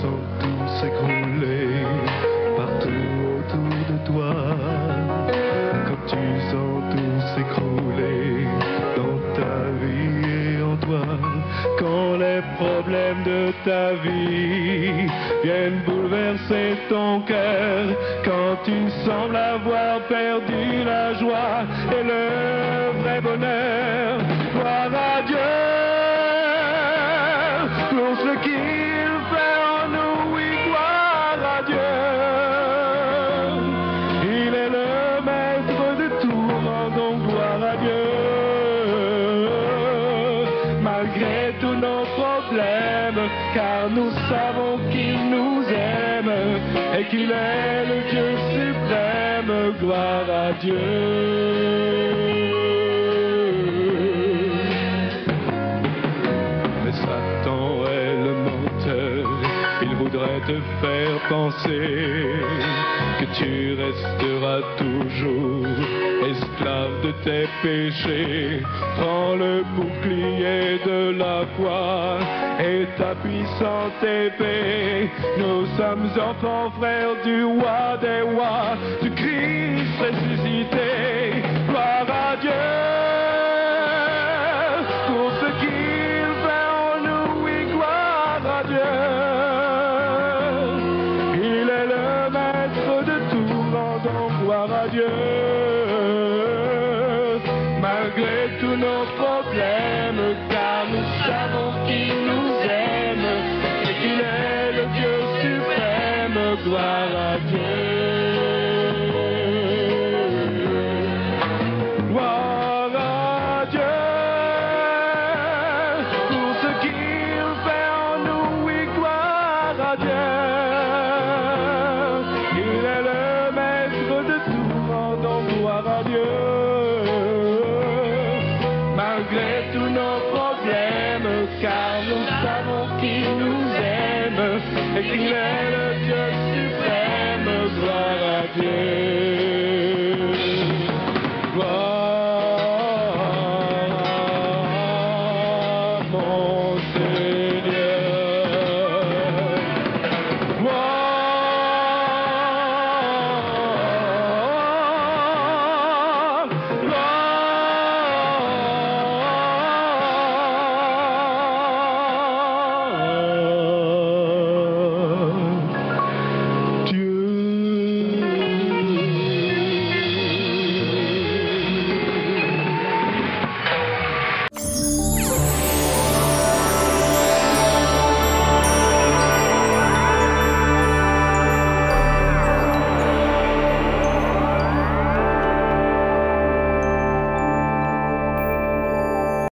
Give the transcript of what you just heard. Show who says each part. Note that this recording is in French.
Speaker 1: sens tout s'écrouler partout autour de toi, quand tu sens tout s'écrouler dans ta vie et en toi, quand les problèmes de ta vie viennent bouleverser ton cœur, quand tu sembles avoir perdu la joie et le vrai bonheur, gloire à Dieu pour ce qu'il fait en nous, oui, gloire à Dieu. Il est le maître de tout, rendons gloire à Dieu. Malgré tous nos problèmes, car nous savons qu'il nous aime et qu'il est le Dieu suprême, gloire à Dieu. Mais Satan est le menteur, il voudrait te faire penser que tu resteras toujours esclave de tes péchés. Prends le bouclier de la foi et ta puissante épée. Nous sommes enfants frères du roi des rois, du Christ ressuscité. Gloire à Dieu pour ce qu'il fait en nous, oui, gloire à Dieu. Il est le maître de tout, rendons gloire à Dieu. Malgré tous nos problèmes, car nous savons qu'il nous aime et qu'il est le Dieu suprême, gloire à Dieu. Gloire à Dieu pour ce qu'il fait en nous, oui, gloire à Dieu. Il est le maître de tout, rendons gloire à Dieu. Malgré tous nos problèmes, car nous savons qu'il nous aime et qu'il est